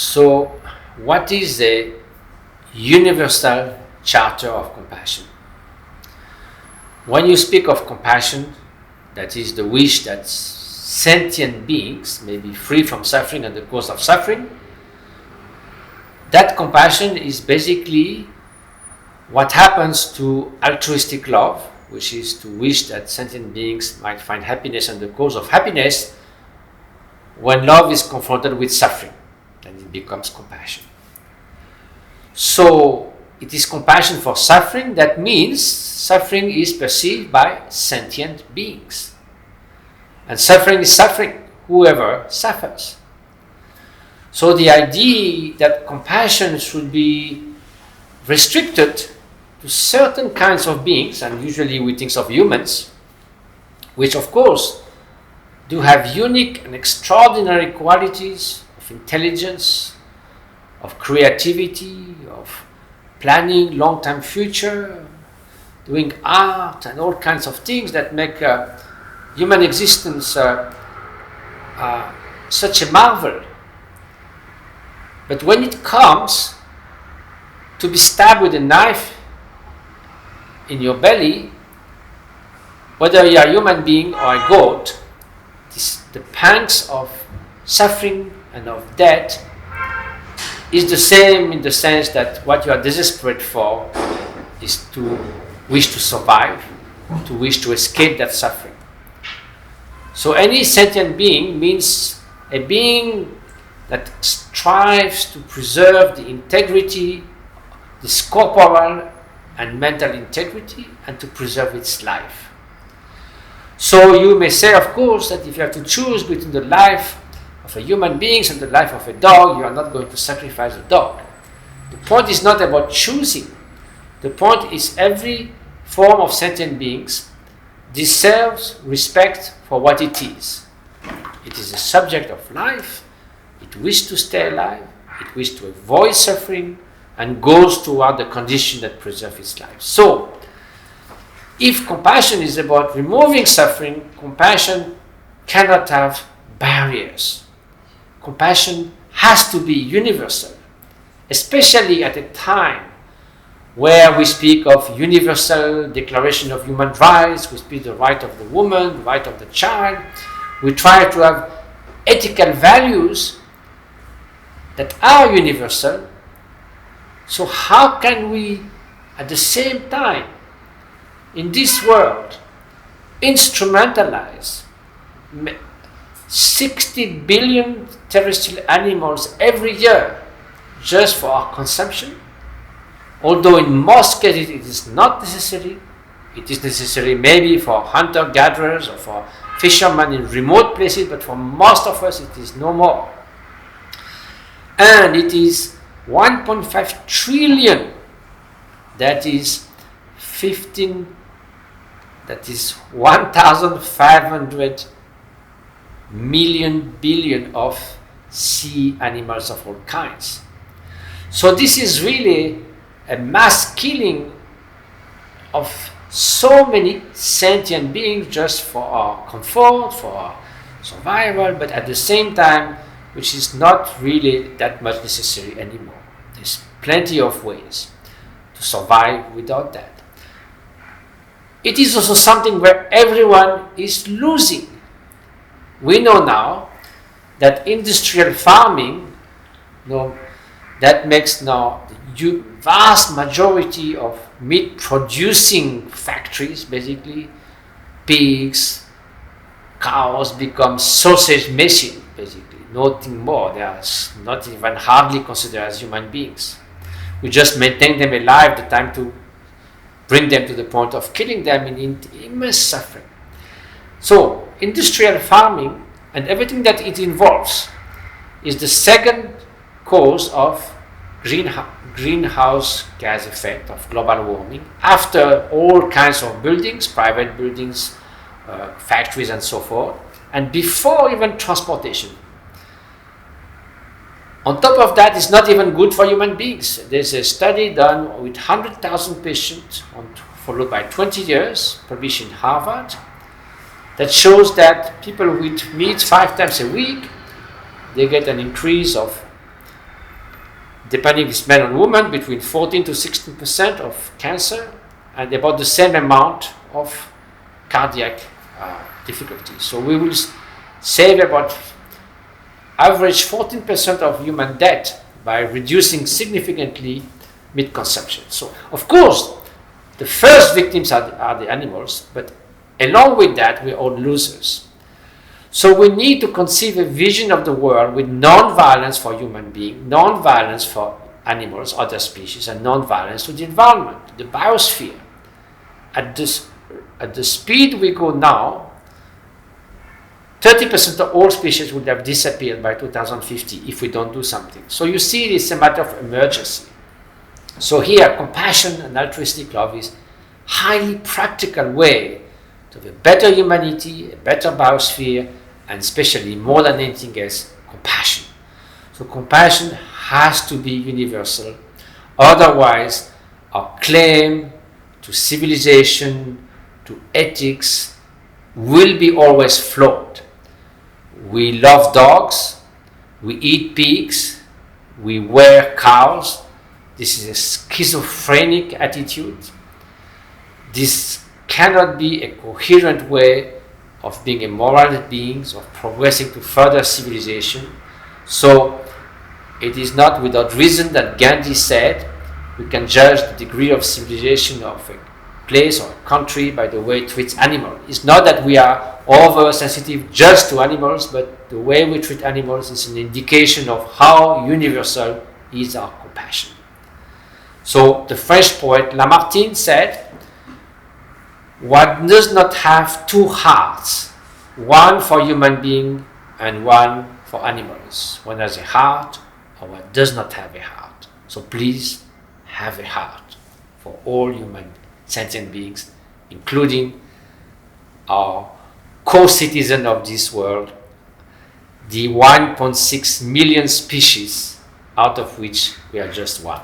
So, what is the universal charter of compassion? When you speak of compassion, that is the wish that sentient beings may be free from suffering and the cause of suffering, that compassion is basically what happens to altruistic love, which is to wish that sentient beings might find happiness and the cause of happiness. When love is confronted with suffering, then it becomes compassion. So it is compassion for suffering. That means suffering is perceived by sentient beings. And suffering is suffering, whoever suffers. So the idea that compassion should be restricted to certain kinds of beings, and usually we think of humans, which of course do have unique and extraordinary qualities of intelligence, of creativity, of planning long-term future, doing art and all kinds of things that make human existence such a marvel. But when it comes to be stabbed with a knife in your belly, whether you are a human being or a goat, the pangs of suffering and of death is the same, in the sense that what you are desperate for is to wish to survive, to wish to escape that suffering. So any sentient being means a being that strives to preserve the integrity, this corporal and mental integrity, and to preserve its life. So you may say, of course, that if you have to choose between the life of a human being and the life of a dog, you are not going to sacrifice the dog. The point is not about choosing. The point is every form of sentient beings deserves respect for what it is. It is a subject of life. It wishes to stay alive. It wishes to avoid suffering and goes toward the condition that preserves its life. So, if compassion is about removing suffering, compassion cannot have barriers. Compassion has to be universal, especially at a time where we speak of universal declaration of human rights, we speak the right of the woman, the right of the child. We try to have ethical values that are universal. So how can we, at the same time, in this world, instrumentalize 60 billion terrestrial animals every year just for our consumption? Although in most cases it is not necessary. It is necessary maybe for hunter-gatherers or for fishermen in remote places, but for most of us it is no more. And it is 1.5 trillion, that is 1,500 billion of sea animals of all kinds. So this is really a mass killing of so many sentient beings just for our comfort, for our survival, but at the same time, which is not really that much necessary anymore. There's plenty of ways to survive without that. It is also something where everyone is losing. We know now that industrial farming, that makes now the vast majority of meat producing factories, basically pigs, cows, become sausage machine, basically. Nothing more. They are not even hardly considered as human beings. We just maintain them alive the time to bring them to the point of killing them in immense suffering. So, industrial farming and everything that it involves is the second cause of greenhouse gas effect, of global warming, after all kinds of buildings, private buildings, factories and so forth, and before even transportation. On top of that, it's not even good for human beings. There's a study done with 100,000 patients, followed by 20 years, published in Harvard, that shows that people who eat meat 5 times a week, they get an increase of depending if it's men and women, between 14 to 16% of cancer and about the same amount of cardiac difficulties. So we will save about average 14% of human death by reducing significantly meat consumption. So, of course, the first victims are the animals, but along with that, we're all losers. So we need to conceive a vision of the world with non-violence for human beings, non-violence for animals, other species, and non-violence to the environment, the biosphere. At the speed we go now, 30% of all species would have disappeared by 2050 if we don't do something. So you see, it's a matter of emergency. So here, compassion and altruistic love is a highly practical way to have a better humanity, a better biosphere, and especially, more than anything else, compassion. So compassion has to be universal. Otherwise, our claim to civilization, to ethics, will be always flawed. We love dogs, we eat pigs, we wear cows. This is a schizophrenic attitude. This cannot be a coherent way of being a moral beings, of progressing to further civilization. So it is not without reason that Gandhi said we can judge the degree of civilization of a place or a country by the way it treats animals. It's not that we are oversensitive just to animals, but the way we treat animals is an indication of how universal is our compassion. So the French poet Lamartine said, "One does not have two hearts, one for human beings and one for animals. One has a heart, or one does not have a heart. So please have a heart for all human sentient beings, including our co-citizen of this world, the 1.6 million species, out of which we are just one."